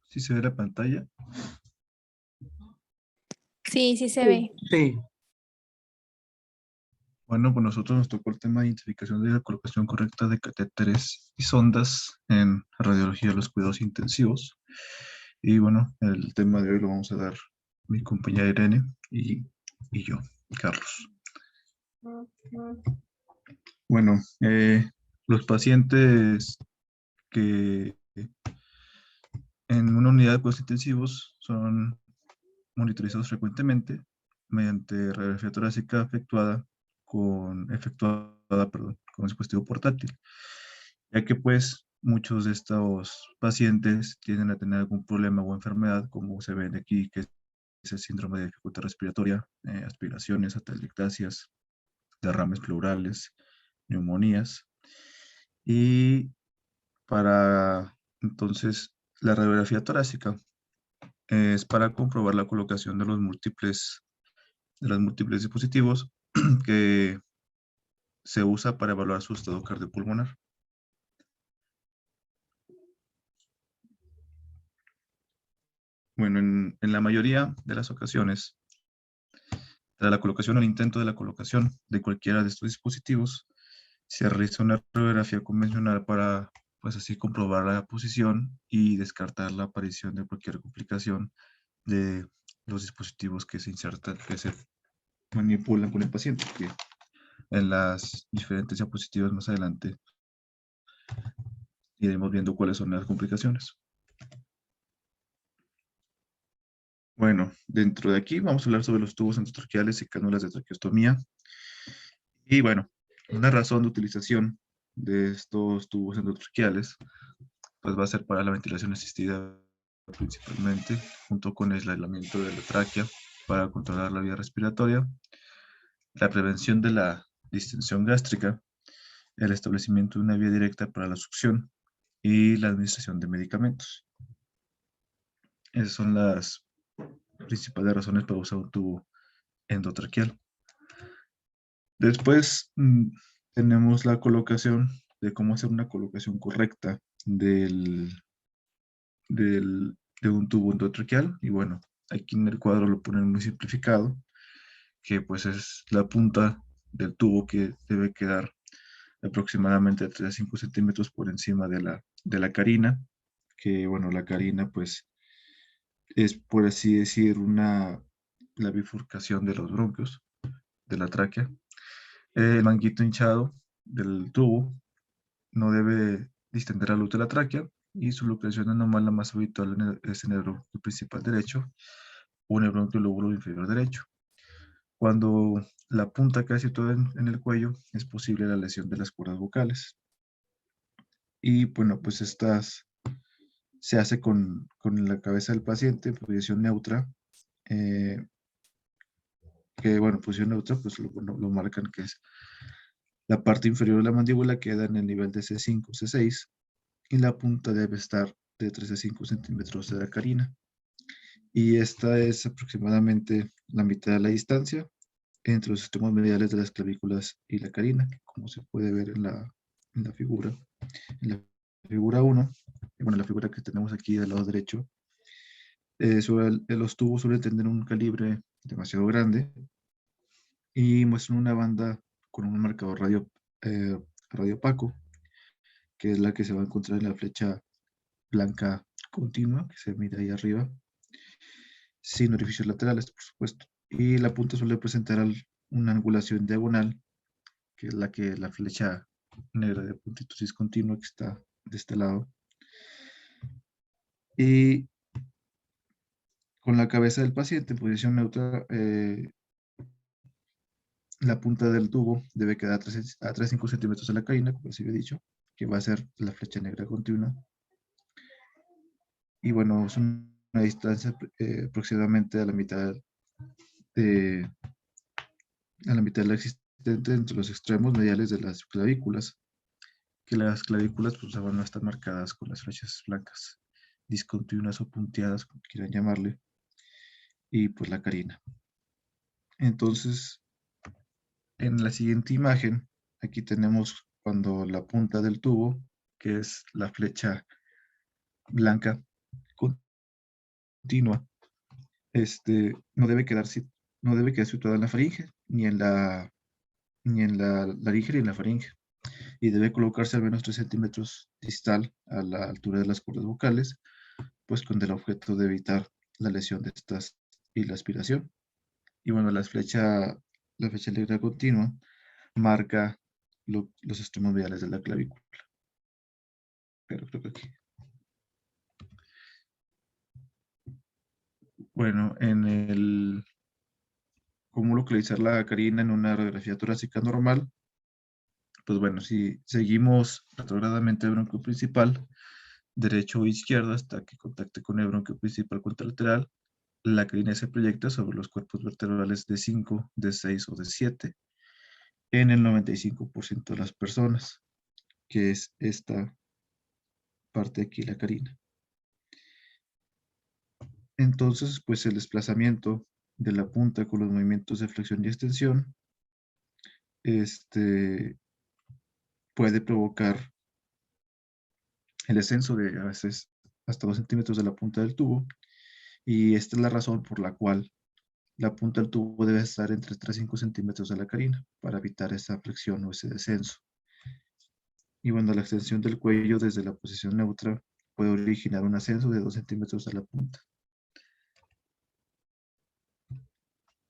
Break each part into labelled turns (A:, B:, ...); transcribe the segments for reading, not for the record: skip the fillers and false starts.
A: ¿Sí se ve la pantalla?
B: Sí, sí se
C: Sí,
B: ve.
C: sí.
A: Bueno, pues nosotros nos tocó el tema de identificación de la colocación correcta de catéteres y sondas en radiología de los cuidados intensivos. Y bueno, el tema de hoy lo vamos a dar mi compañera Irene y yo, Carlos. Bueno, los pacientes que en una unidad de cuidados intensivos son monitorizados frecuentemente mediante radiografía torácica efectuada con un dispositivo portátil, ya que pues muchos de estos pacientes tienden a tener algún problema o enfermedad, como se ven aquí, que es el síndrome de dificultad respiratoria, aspiraciones, atelectasias, derrames pleurales, neumonías. Y para entonces la radiografía torácica es para comprobar la colocación de los múltiples dispositivos que se usa para evaluar su estado cardiopulmonar. Bueno, en la mayoría de las ocasiones, tras la colocación o el intento de la colocación de cualquiera de estos dispositivos, se realiza una radiografía convencional para, pues así, comprobar la posición y descartar la aparición de cualquier complicación de los dispositivos que se insertan, que se manipulan con el paciente, que en las diferentes diapositivas más adelante iremos viendo cuáles son las complicaciones. Bueno, dentro de aquí vamos a hablar sobre los tubos endotraqueales y cánulas de traqueostomía. Y bueno, una razón de utilización de estos tubos endotraqueales pues va a ser para la ventilación asistida principalmente, junto con el aislamiento de la tráquea para controlar la vía respiratoria, la prevención de la distensión gástrica, el establecimiento de una vía directa para la succión y la administración de medicamentos. Esas son las principales razones para usar un tubo endotraqueal. Después tenemos la colocación de cómo hacer una colocación correcta de un tubo endotraqueal. Y bueno, aquí en el cuadro lo ponen muy simplificado, que pues es la punta del tubo que debe quedar aproximadamente 3 a 5 centímetros por encima de la carina, que bueno, la carina pues es, por así decir, la bifurcación de los bronquios, de la tráquea. El manguito hinchado del tubo no debe distender la luz de la tráquea y su localización anormal la más habitual es en el bronquio principal derecho o en el bronquio lóbulo inferior derecho. Cuando la punta queda situada en el cuello, es posible la lesión de las cuerdas vocales. Y bueno, pues estas se hace con la cabeza del paciente en posición neutra, eh, que bueno, posición neutra, pues lo marcan que es la parte inferior de la mandíbula queda en el nivel de C5, C6, y la punta debe estar de 3 a 5 centímetros de la carina. Y esta es aproximadamente la mitad de la distancia entre los extremos mediales de las clavículas y la carina, como se puede ver en la figura. En la figura 1, bueno, la figura que tenemos aquí del lado derecho, los tubos suelen tener un calibre demasiado grande y muestran una banda con un marcador radio opaco, que es la que se va a encontrar en la flecha blanca continua, que se mira ahí arriba, sin orificios laterales, por supuesto. Y la punta suele presentar una angulación diagonal, que es la flecha negra de puntitos discontinua que está de este lado. Y con la cabeza del paciente en posición neutra, la punta del tubo debe quedar a 3 5 centímetros de la carina, como les había dicho, que va a ser la flecha negra continua. Y bueno, es una distancia aproximadamente de, a la mitad de la existente entre los extremos mediales de las clavículas, que las clavículas pues van a estar marcadas con las flechas blancas, discontinuas o punteadas, como quieran llamarle, y pues la carina. Entonces, en la siguiente imagen, aquí tenemos cuando la punta del tubo, que es la flecha blanca continua, no debe quedar situada en la faringe, ni en la laringe ni en la faringe, y debe colocarse al menos 3 centímetros distal a la altura de las cuerdas vocales, pues con el objeto de evitar la lesión de estas y la aspiración. Y bueno, la flecha negra continua marca los extremos mediales de la clavícula. Pero creo que aquí. Bueno, cómo localizar la carina en una radiografía torácica normal. Pues bueno, si seguimos retrogradamente el bronquio principal, derecho o izquierdo, hasta que contacte con el bronquio principal contralateral, la carina se proyecta sobre los cuerpos vertebrales de 5, de 6 o de 7 en el 95% de las personas, que es esta parte de aquí, la carina. Entonces, pues el desplazamiento de la punta con los movimientos de flexión y extensión puede provocar el descenso de a veces hasta 2 centímetros de la punta del tubo, y esta es la razón por la cual la punta del tubo debe estar entre 3 y 5 centímetros de la carina para evitar esa flexión o ese descenso. Y bueno, la extensión del cuello desde la posición neutra puede originar un ascenso de 2 centímetros a la punta.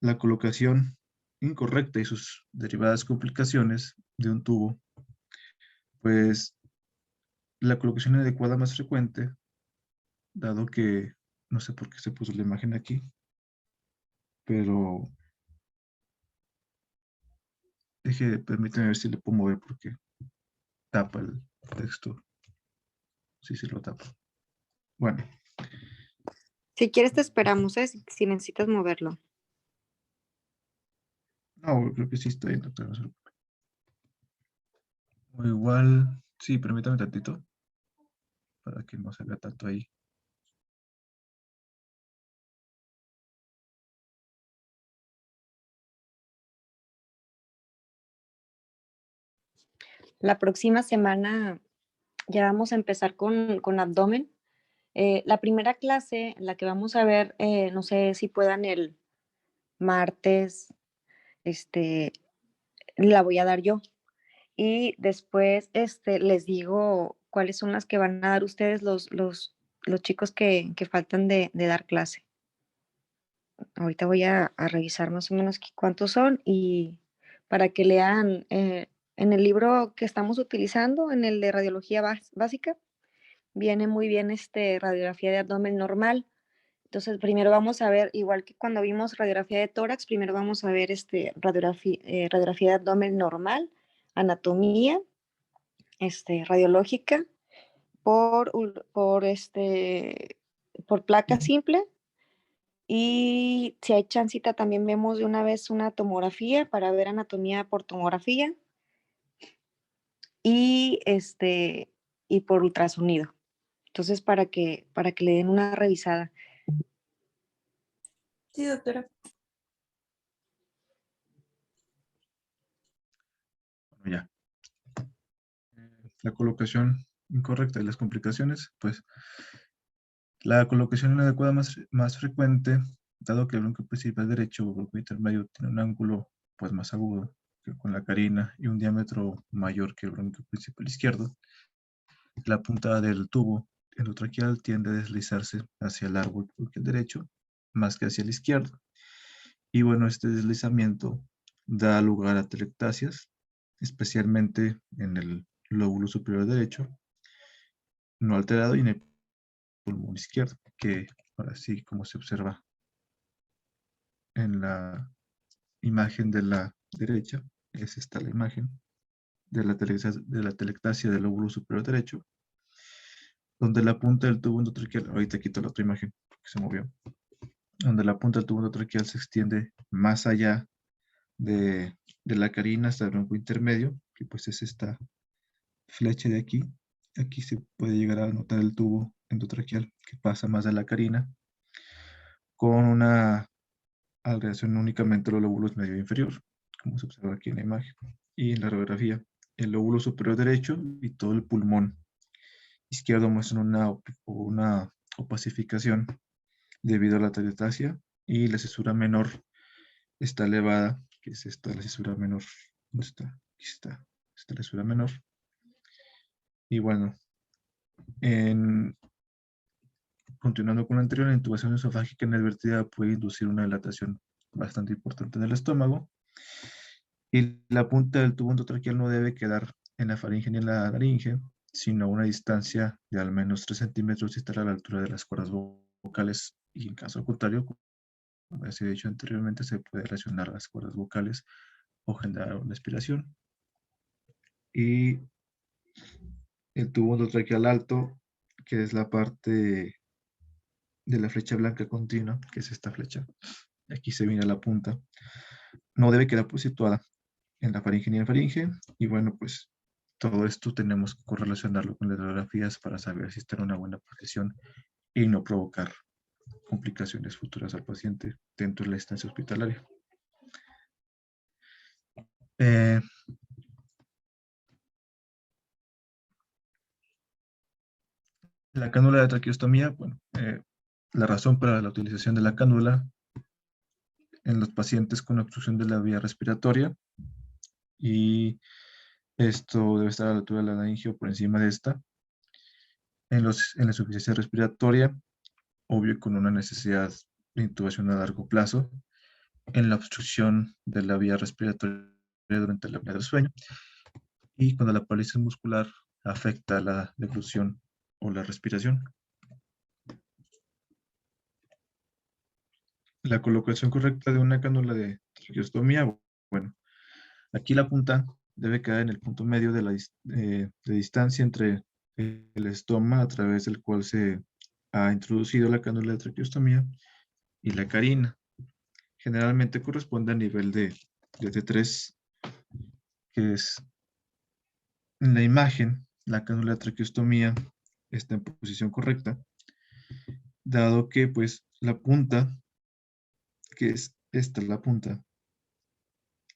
A: La colocación incorrecta y sus derivadas complicaciones de un tubo, pues la colocación adecuada más frecuente, dado que no sé por qué se puso la imagen aquí, pero permíteme ver si le puedo mover porque tapa el texto. Sí, sí lo tapa. Bueno,
B: Si quieres te esperamos, ¿eh? Si necesitas moverlo.
A: no, creo que sí está bien, doctor. O igual, sí, permítame tantito para que no se vea tanto ahí.
B: La próxima semana ya vamos a empezar con abdomen. La primera clase, la que vamos a ver, no sé si puedan el martes, este, la voy a dar yo. Y después les digo cuáles son las que van a dar ustedes los chicos que faltan de dar clase. Ahorita voy a revisar más o menos cuántos son y para que lean en el libro que estamos utilizando, en el de radiología básica, viene muy bien radiografía de abdomen normal. Entonces, primero vamos a ver, igual que cuando vimos radiografía de tórax, primero vamos a ver radiografía de abdomen normal, anatomía radiológica por placa simple. Y si hay chancita, también vemos de una vez una tomografía para ver anatomía por tomografía y, y por ultrasonido. Entonces, para que le den una revisada.
C: Sí, doctora.
A: Bueno, ya. La colocación incorrecta y las complicaciones, pues la colocación inadecuada más frecuente, dado que el bronquio principal derecho o bronquio intermedio tiene un ángulo pues más agudo que con la carina y un diámetro mayor que el bronquio principal izquierdo, la punta del tubo endotraqueal tiende a deslizarse hacia el árbol bronquial derecho más que hacia el izquierdo. Y bueno, este deslizamiento da lugar a telectasias, especialmente en el lóbulo superior derecho, no alterado, y en el pulmón izquierdo, que ahora sí, como se observa en la imagen de la derecha, es esta la imagen de la telectasia del lóbulo superior derecho, donde la punta del tubo endotraqueal, ahorita quito la otra imagen porque se movió, donde la punta del tubo endotraqueal se extiende más allá de la carina hasta el bronco intermedio, que pues es esta flecha de aquí. Aquí se puede llegar a notar el tubo endotraqueal que pasa más de la carina, con una agregación únicamente a los lóbulos medio e inferior, como se observa aquí en la imagen. Y en la radiografía, el lóbulo superior derecho y todo el pulmón izquierdo muestran una opacificación debido a la telestasia, y la cesura menor está elevada, que es esta, la cesura menor. ¿Dónde está? Aquí está. Esta es la cesura menor. Y bueno, continuando con lo anterior, la intubación esofágica inadvertida puede inducir una dilatación bastante importante en el estómago, y la punta del tubo endotraqueal no debe quedar en la faringe ni en la laringe, sino a una distancia de al menos 3 centímetros y estar a la altura de las cuerdas vocales, y en caso contrario, como ya se ha dicho anteriormente, se puede lesionar las cuerdas vocales o generar una aspiración. Y el tubo endotraqueal alto, que es la parte de la flecha blanca continua, que es esta flecha, aquí se viene la punta, no debe quedar pues situada en la faringe ni en faringe, y bueno, pues todo esto tenemos que correlacionarlo con las radiografías para saber si está en una buena posición y no provocar complicaciones futuras al paciente dentro de la estancia hospitalaria. Eh, la cánula de traqueostomía, bueno, la razón para la utilización de la cánula en los pacientes con obstrucción de la vía respiratoria, y esto debe estar a la altura de la laringe o por encima de esta. En la insuficiencia respiratoria, obvio con una necesidad de intubación a largo plazo. En la obstrucción de la vía respiratoria durante la apnea del sueño, y cuando la parálisis muscular afecta la deglución o la respiración. La colocación correcta de una cánula de traqueostomía, bueno, aquí la punta debe quedar en el punto medio de distancia entre el estoma a través del cual se ha introducido la cánula de traqueostomía y la carina. Generalmente corresponde a nivel de T3, que es en la imagen, la cánula de traqueostomía está en posición correcta, dado que pues la punta, que es esta, la punta,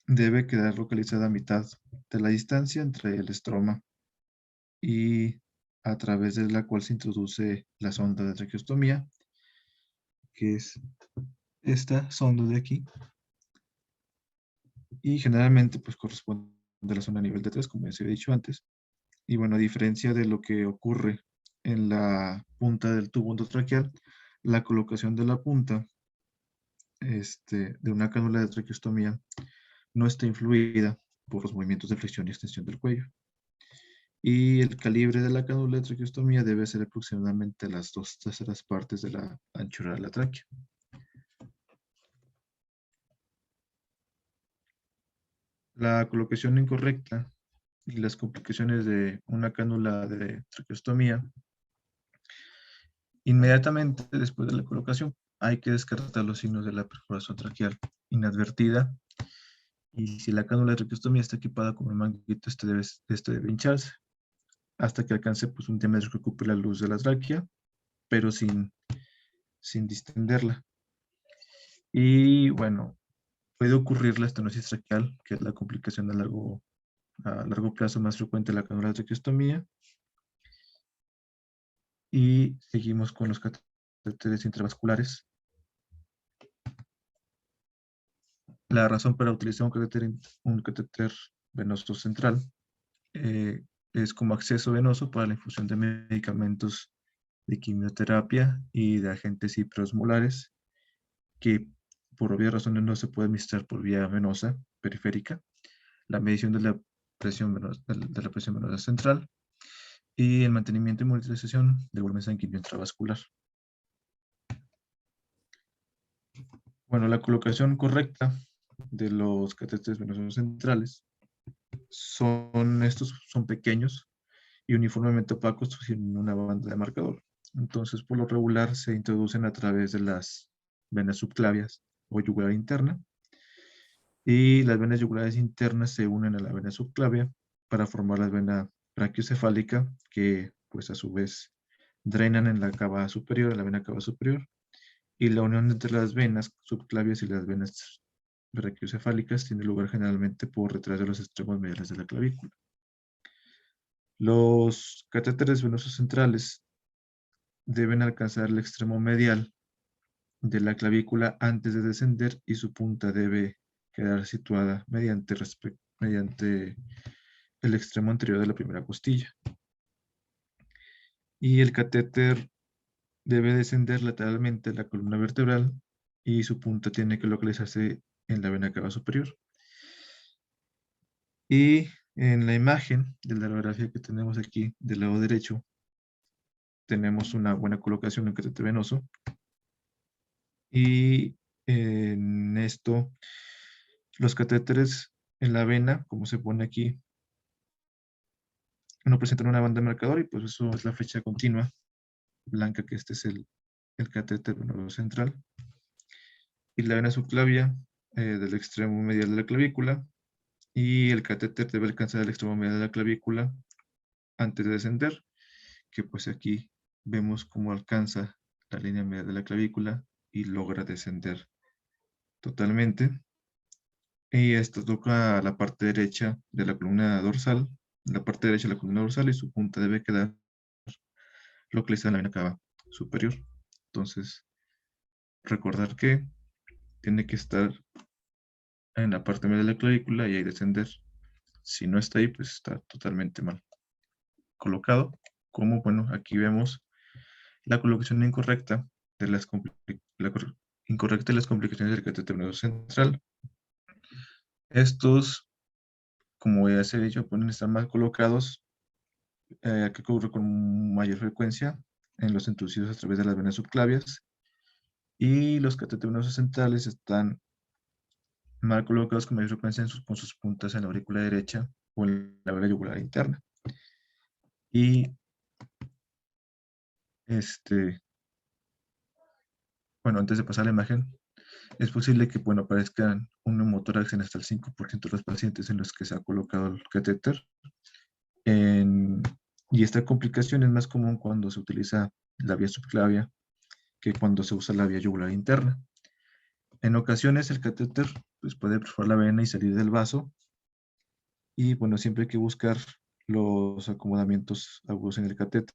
A: debe quedar localizada a mitad de la distancia entre el estroma y a través de la cual se introduce la sonda de traqueostomía, que es esta sonda de aquí, y generalmente pues corresponde a la zona nivel de 3, como ya se había dicho antes. Y bueno, a diferencia de lo que ocurre en la punta del tubo endotraqueal, la colocación de la punta de una cánula de traqueostomía no está influida por los movimientos de flexión y extensión del cuello. Y el calibre de la cánula de traqueostomía debe ser aproximadamente las 2/3 partes de la anchura de la tráquea. La colocación incorrecta y las complicaciones de una cánula de traqueostomía: inmediatamente después de la colocación hay que descartar los signos de la perforación traqueal inadvertida, y si la cánula de traqueostomía está equipada con un manguito, este debe hincharse hasta que alcance pues, un diámetro que ocupe la luz de la tráquea, pero sin distenderla. Y bueno, puede ocurrir la estenosis traqueal, que es la complicación a largo plazo más frecuente de la cánula de traqueostomía. Y seguimos con los catéteres intravasculares. La razón para utilizar un catéter venoso central es como acceso venoso para la infusión de medicamentos de quimioterapia y de agentes hiperosmolares que por obvias razones no se puede administrar por vía venosa periférica. La medición de la presión venosa central y el mantenimiento y monitorización del volumen sanguíneo intravascular. Bueno, la colocación correcta de los catéteres venosos centrales estos son pequeños y uniformemente opacos sin una banda de marcador. Entonces, por lo regular, se introducen a través de las venas subclavias o yugular interna, y las venas yugulares internas se unen a la vena subclavia para formar la vena brachiocefálica, que pues a su vez drenan en la cava superior, en la vena cava superior, y la unión entre las venas subclavias y las venas brachiocefálicas tiene lugar generalmente por detrás de los extremos mediales de la clavícula. Los catéteres venosos centrales deben alcanzar el extremo medial de la clavícula antes de descender y su punta debe quedar situada mediante el extremo anterior de la primera costilla. Y el catéter debe descender lateralmente la columna vertebral y su punta tiene que localizarse en la vena cava superior. Y en la imagen de la radiografía que tenemos aquí del lado derecho, tenemos una buena colocación en catéter venoso. Y en esto, los catéteres en la vena, como se pone aquí, no presentan una banda marcador y pues eso es la flecha continua blanca, que este es el catéter venoso central. Y la vena subclavia del extremo medial de la clavícula, y el catéter debe alcanzar el extremo medial de la clavícula antes de descender, que pues aquí vemos cómo alcanza la línea medial de la clavícula y logra descender totalmente. Y esto toca la parte derecha de la columna dorsal, la parte derecha de la columna dorsal, y su punta debe quedar localizada en la vena cava superior. Entonces, recordar que tiene que estar en la parte media de la clavícula y ahí descender. Si no está ahí, pues está totalmente mal colocado. Como, bueno, aquí vemos la colocación incorrecta de incorrecta de las complicaciones del catéter venoso central. Estos, como ya se ha dicho, pueden estar mal colocados, que ocurre con mayor frecuencia en los introducidos a través de las venas subclavias, y los catéteres venosos centrales están mal colocados con mayor frecuencia con sus puntas en la aurícula derecha o en la vena yugular interna. Y bueno, antes de pasar a la imagen, es posible que, bueno, aparezcan un neumotórax en hasta el 5% de los pacientes en los que se ha colocado el catéter. Y esta complicación es más común cuando se utiliza la vía subclavia que cuando se usa la vía yugular interna. En ocasiones el catéter pues, puede perforar la vena y salir del vaso. Y bueno, siempre hay que buscar los acomodamientos agudos en el catéter.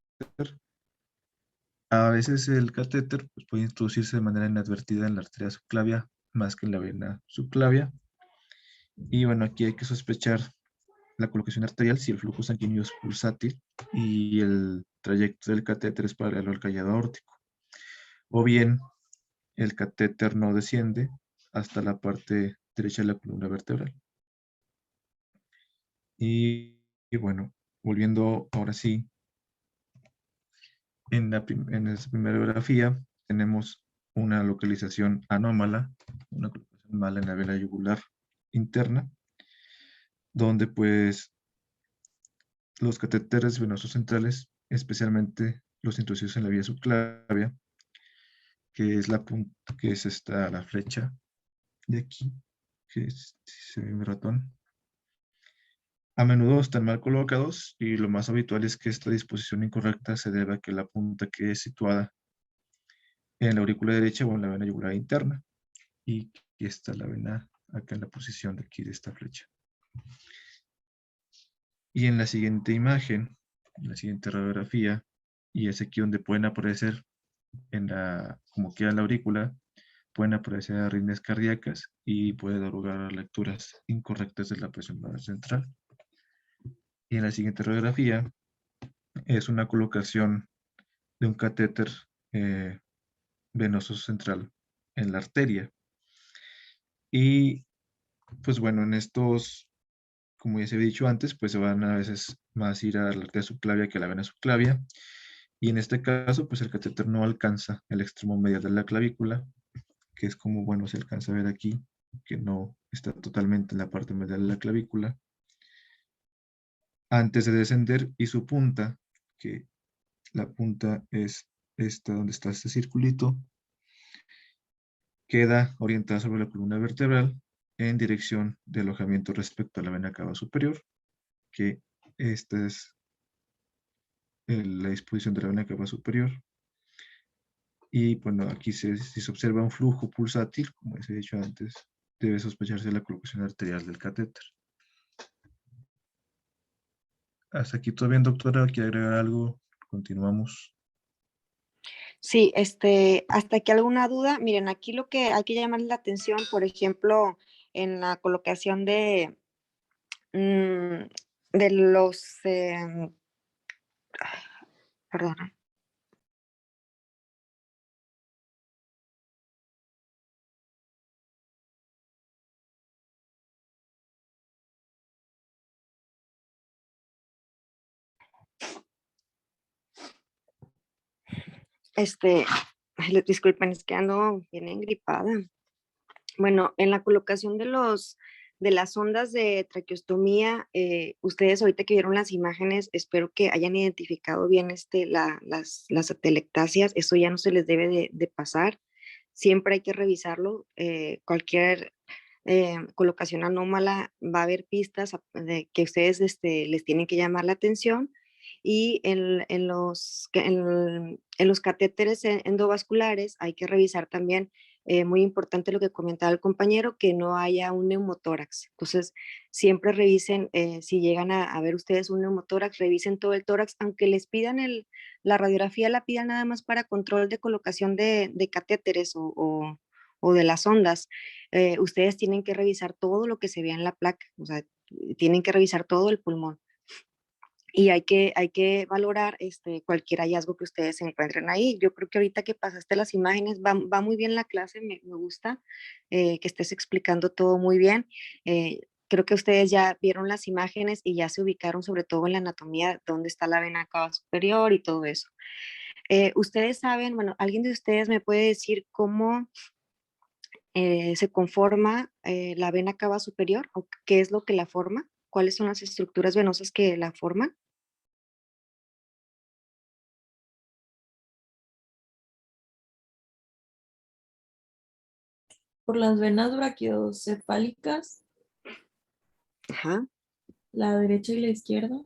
A: A veces el catéter pues, puede introducirse de manera inadvertida en la arteria subclavia más que en la vena subclavia. Y bueno, aquí hay que sospechar la colocación arterial si el flujo sanguíneo es pulsátil y el trayecto del catéter es paralelo al callado aórtico. O bien el catéter no desciende hasta la parte derecha de la columna vertebral. Y bueno, volviendo ahora sí, en esta primera biografía tenemos una localización anómala, una colocación mala en la vena yugular interna, donde pues los catéteres venosos centrales, especialmente los introducidos en la vía subclavia, que es la flecha de aquí, si se ve mi ratón, a menudo están mal colocados, y lo más habitual es que esta disposición incorrecta se debe a que la punta quede situada en la aurícula derecha o en la vena yugular interna. Y aquí está la vena acá en la posición de aquí de esta flecha. Y en la siguiente imagen, en la siguiente radiografía, y es aquí donde pueden aparecer, como queda la aurícula, pueden aparecer arritmias cardíacas y puede dar lugar a lecturas incorrectas de la presión central. Y en la siguiente radiografía es una colocación de un catéter venoso central en la arteria. Y pues bueno, en estos, como ya se había dicho antes, pues se van a veces más ir a la arteria subclavia que a la vena subclavia. Y en este caso, pues el catéter no alcanza el extremo medial de la clavícula, que es como, bueno, se alcanza a ver aquí, que no está totalmente en la parte medial de la clavícula, antes de descender, y su punta, que la punta es esta donde está este circulito, queda orientada sobre la columna vertebral en dirección de alojamiento respecto a la vena cava superior, que esta es la disposición de la vena cava superior. Y bueno, aquí si se observa un flujo pulsátil, como les he dicho antes, debe sospecharse la colocación arterial del catéter. Hasta aquí todo bien, doctora. ¿Quiere agregar algo? Continuamos.
B: Sí, hasta aquí alguna duda. Miren, aquí lo que hay que llamar la atención, por ejemplo, en la colocación mm, de los, perdón, disculpen, es que ando bien engripada. Bueno, en la colocación de las ondas de traqueostomía, ustedes ahorita que vieron las imágenes, espero que hayan identificado bien las atelectasias, eso ya no se les debe de pasar, siempre hay que revisarlo, cualquier colocación anómala va a haber pistas de que ustedes les tienen que llamar la atención y en los catéteres endovasculares hay que revisar también, muy importante lo que comentaba el compañero, que no haya un neumotórax. Entonces, siempre revisen, si llegan a ver ustedes un neumotórax, revisen todo el tórax, aunque les pidan la radiografía, la pidan nada más para control de colocación de catéteres o de las ondas. Ustedes tienen que revisar todo lo que se vea en la placa, o sea, tienen que revisar todo el pulmón y hay que valorar cualquier hallazgo que ustedes encuentren ahí. Yo creo que ahorita que pasaste las imágenes, va muy bien la clase, me gusta que estés explicando todo muy bien. Creo que ustedes ya vieron las imágenes y ya se ubicaron sobre todo en la anatomía, dónde está la vena cava superior y todo eso. Ustedes saben, bueno, ¿alguien de ustedes me puede decir cómo se conforma la vena cava superior o qué es lo que la forma? ¿Cuáles son las estructuras venosas que la forman?
C: Por las venas braquiocefálicas,
B: Ajá.
C: la derecha y la izquierda.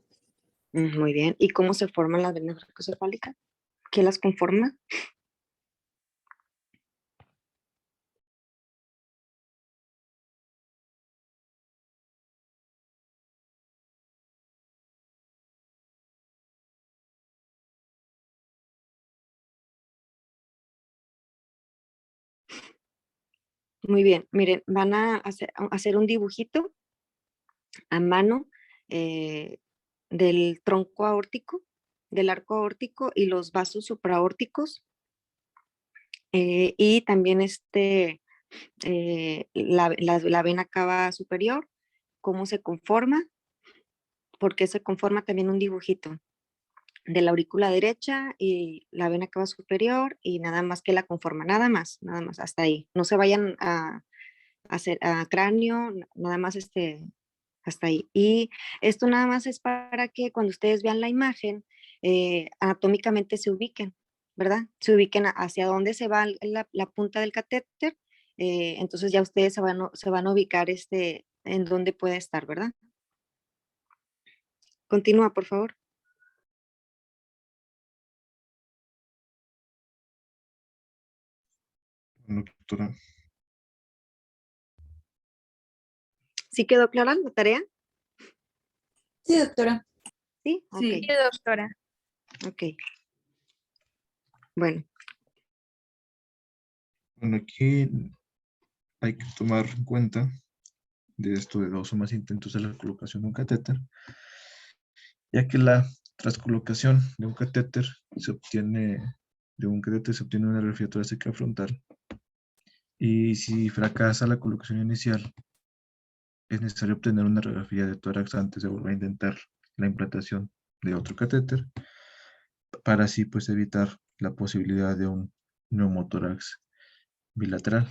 B: Muy bien. ¿Y cómo se forman las venas braquiocefálicas? ¿Qué las conforma? Muy bien. Miren, van a hacer un dibujito a mano eh, del tronco aórtico, del arco aórtico y los vasos supraórticos. Y también la vena cava superior, cómo se conforma, porque se conforma también un dibujito de la aurícula derecha y la vena cava superior y nada más que la conforma, nada más, hasta ahí. No se vayan a hacer a cráneo, nada más hasta ahí. Y esto nada más es para que cuando ustedes vean la imagen, anatómicamente se ubiquen, ¿verdad? Se ubiquen hacia dónde se va la punta del catéter, entonces ya ustedes se van a ubicar en dónde puede estar, ¿verdad? Continúa, por favor.
A: Bueno, doctora.
B: ¿Sí quedó clara la tarea?
C: Sí, doctora.
B: Sí, ok,
C: Sí.
D: Sí, doctora.
B: ok. Bueno,
A: Bueno, aquí hay que tomar en cuenta de esto de dos o más intentos de la colocación de un catéter, ya que la trascolocación de un catéter se obtiene una radiografía torácica frontal, y si fracasa la colocación inicial, es necesario obtener una radiografía de tórax antes de volver a intentar la implantación de otro catéter, para así pues evitar la posibilidad de un neumotórax bilateral.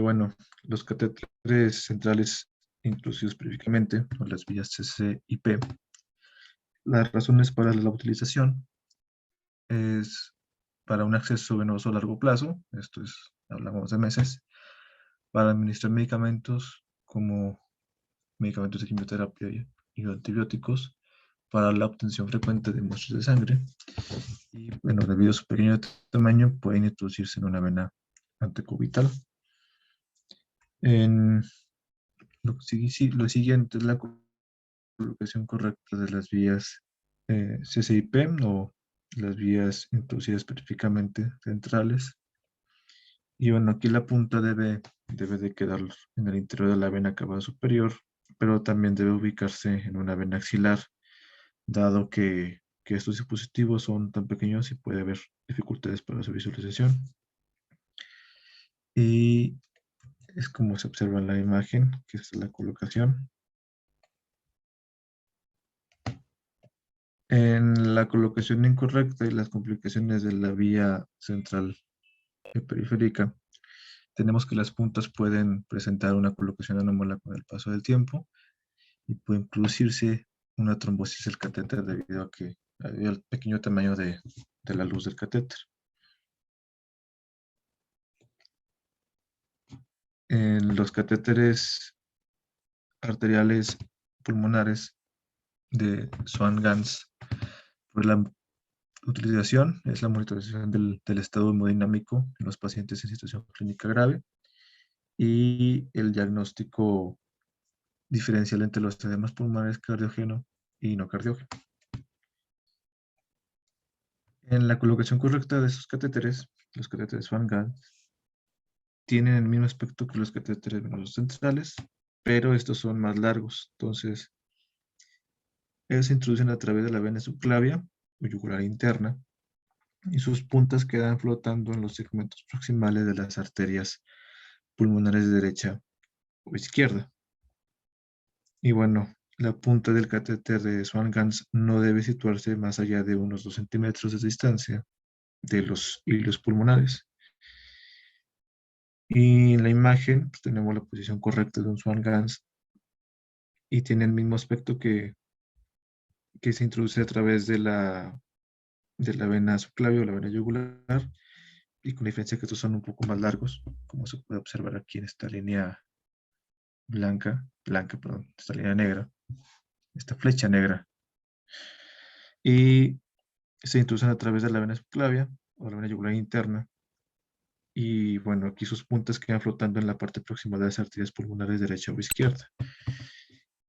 A: Bueno, los catéteres centrales introducidos periódicamente, o las vías CC y P, las razones para la utilización es para un acceso venoso a largo plazo, esto es, hablamos de meses, para administrar medicamentos como medicamentos de quimioterapia y antibióticos, para la obtención frecuente de muestras de sangre, y bueno, debido a su pequeño tamaño, pueden introducirse en una vena antecubital. En lo siguiente es la colocación correcta de las vías CCIP o las vías introducidas específicamente centrales. Y bueno, aquí la punta debe de quedar en el interior de la vena cava superior, pero también debe ubicarse en una vena axilar, dado que estos dispositivos son tan pequeños y puede haber dificultades para su visualización. Y es como se observa en la imagen, que es la colocación. En la colocación incorrecta y las complicaciones de la vía central y periférica, tenemos que las puntas pueden presentar una colocación anómala con el paso del tiempo y puede producirse una trombosis del catéter debido a que al pequeño tamaño de la luz del catéter. En los catéteres arteriales pulmonares de Swan-Ganz, pues la utilización es la monitorización del estado hemodinámico en los pacientes en situación clínica grave y el diagnóstico diferencial entre los edemas pulmonares cardiógeno y no cardiógeno. En la colocación correcta de esos catéteres, los catéteres Swan-Ganz tienen el mismo aspecto que los catéteres venosos centrales, pero estos son más largos. Entonces, ellos se introducen a través de la vena subclavia o yugular interna y sus puntas quedan flotando en los segmentos proximales de las arterias pulmonares de derecha o izquierda. Y bueno, la punta del catéter de Swan-Ganz no debe situarse más allá de unos 2 centímetros de distancia de los hilos pulmonares. Y en la imagen pues, tenemos la posición correcta de un Swan-Ganz y tiene el mismo aspecto que se introduce a través de la vena subclavia o la vena yugular, y con la diferencia que estos son un poco más largos, como se puede observar aquí en esta línea perdón, esta línea negra, esta flecha negra. Y se introducen a través de la vena subclavia o la vena yugular interna. Y bueno, aquí sus puntas quedan flotando en la parte próxima de las arterias pulmonares derecha o izquierda,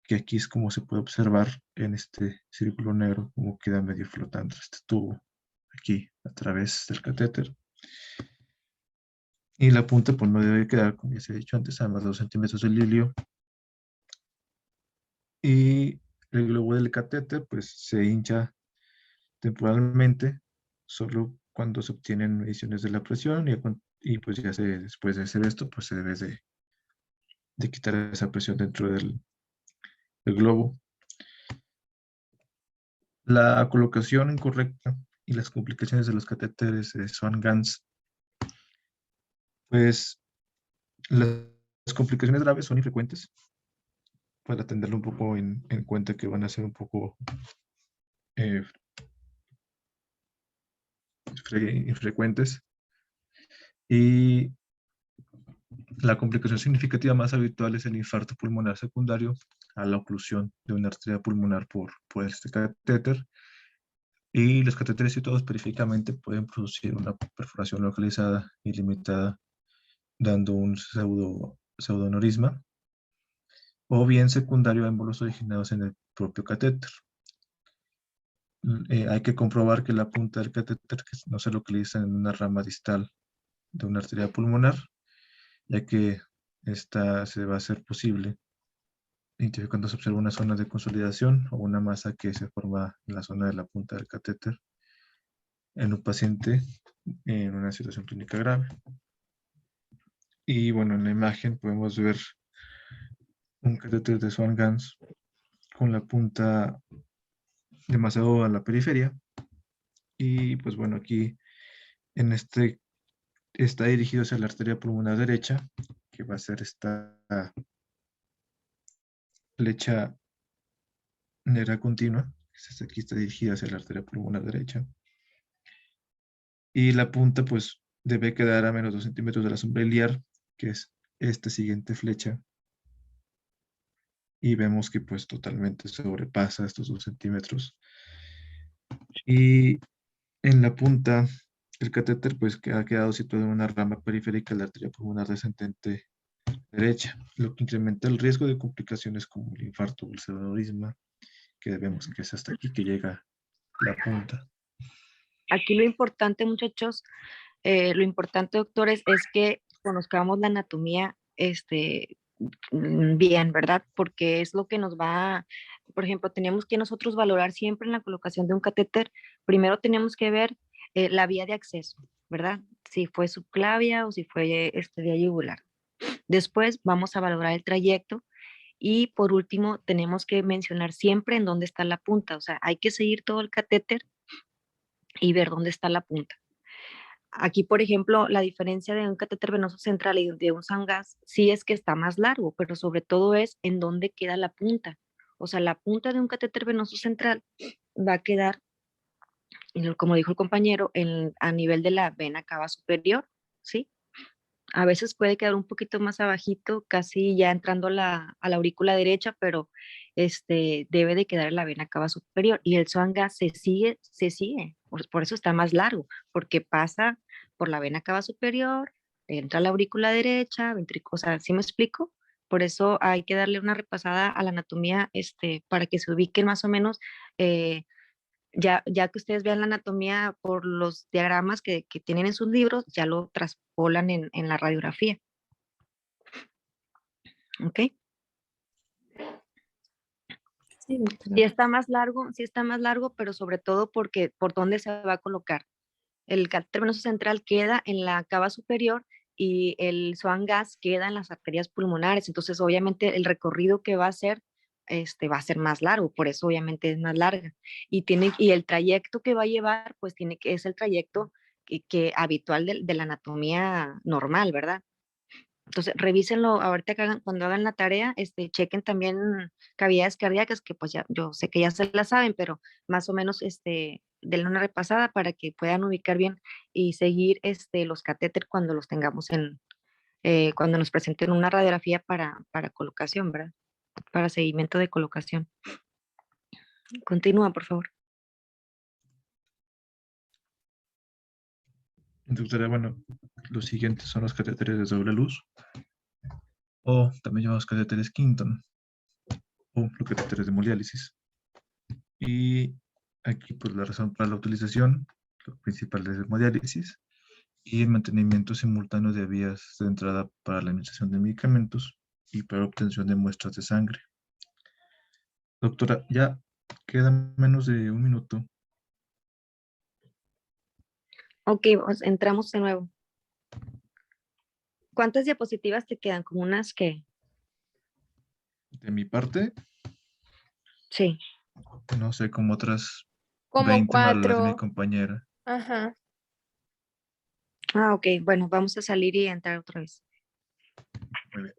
A: que aquí es como se puede observar en este círculo negro, como queda medio flotando este tubo aquí a través del catéter. Y la punta pues no debe quedar, como ya se ha dicho antes, a más de 2 centímetros del hilio. Y el globo del catéter pues se hincha temporalmente solo cuando se obtienen mediciones de la presión y pues ya después de hacer esto pues se debe de quitar esa presión dentro del globo. La colocación incorrecta y las complicaciones de los catéteres de Swan-Ganz, pues las complicaciones graves son infrecuentes, para tenerlo un poco en cuenta que van a ser un poco eh, infrecuentes. Y la complicación significativa más habitual es el infarto pulmonar secundario a la oclusión de una arteria pulmonar por este catéter. Y los catéteres situados periféricamente pueden producir una perforación localizada y limitada, dando un pseudoaneurisma, o bien secundario a émbolos originados en el propio catéter. Hay que comprobar que la punta del catéter no se localiza en una rama distal de una arteria pulmonar, ya que esta se va a hacer posible identificando se observa una zona de consolidación o una masa que se forma en la zona de la punta del catéter en un paciente en una situación clínica grave. Y bueno, en la imagen podemos ver un catéter de Swan-Ganz con la punta demasiado a la periferia. Y pues bueno, aquí en este está dirigido hacia la arteria pulmonar derecha, que va a ser esta flecha negra continua. Aquí está dirigida hacia la arteria pulmonar derecha. Y la punta pues debe quedar a menos 2 centímetros de la sombra iliar, que es esta siguiente flecha. Y vemos que pues totalmente sobrepasa estos 2 centímetros. Y en la punta el catéter pues que ha quedado situado en una rama periférica de la arteria pulmonar descendente derecha, lo que incrementa el riesgo de complicaciones como el infarto o el pseudoaneurisma, que vemos que es hasta aquí que llega la punta.
B: Aquí lo importante, muchachos, lo importante, doctores, es que conozcamos la anatomía bien, ¿verdad? Porque es lo que nos va, por ejemplo, tenemos que nosotros valorar siempre en la colocación de un catéter. Primero tenemos que ver la vía de acceso, ¿verdad? Si fue subclavia o si fue vía yugular. Después vamos a valorar el trayecto y por último tenemos que mencionar siempre en dónde está la punta. O sea, hay que seguir todo el catéter y ver dónde está la punta. Aquí, por ejemplo, la diferencia de un catéter venoso central y de un Sangás sí es que está más largo, pero sobre todo es en dónde queda la punta. O sea, la punta de un catéter venoso central va a quedar, como dijo el compañero, a nivel de la vena cava superior, ¿sí? A veces puede quedar un poquito más abajito, casi ya entrando a la aurícula derecha, pero debe de quedar en la vena cava superior. Y el Sangás se sigue, por eso está más largo, porque pasa por la vena cava superior, entra a la aurícula derecha, o sea, ¿sí me explico? Por eso hay que darle una repasada a la anatomía, para que se ubiquen más o menos, ya que ustedes vean la anatomía por los diagramas que tienen en sus libros, ya lo traspolan en la radiografía. ¿Ok?
C: Sí, doctora.
B: Sí está más largo, pero sobre todo porque por dónde se va a colocar. El catéter venoso central queda en la cava superior y el Swan gas queda en las arterias pulmonares. Entonces, obviamente, el recorrido que va a hacer va a ser más largo, por eso obviamente es más larga. Y el trayecto que va a llevar, pues es el trayecto habitual de la anatomía normal, ¿verdad? Entonces, revísenlo ahorita cuando hagan la tarea, chequen también cavidades cardíacas, que pues ya, yo sé que ya se las saben, pero más o menos, denle una repasada para que puedan ubicar bien y seguir, los catéter cuando los tengamos cuando nos presenten una radiografía para colocación, ¿verdad? Para seguimiento de colocación. Continúa, por favor.
A: Doctora, bueno, los siguientes son los catéteres de doble luz, o también llamados catéteres Quinton, o los catéteres de hemodiálisis. Y aquí, pues, la razón para la utilización, lo principal es hemodiálisis y el mantenimiento simultáneo de vías de entrada para la administración de medicamentos y para obtención de muestras de sangre. Doctora, ya queda menos de un minuto.
B: Ok, pues, entramos de nuevo. ¿Cuántas diapositivas te quedan? Como unas que...
A: De mi parte,
B: Sí.
A: no sé, como otras
D: Como
A: 20 más las de mi
D: 4.
A: compañera.
D: Ajá.
B: Ah, ok. Bueno, vamos a salir y entrar otra vez.
A: Muy bien.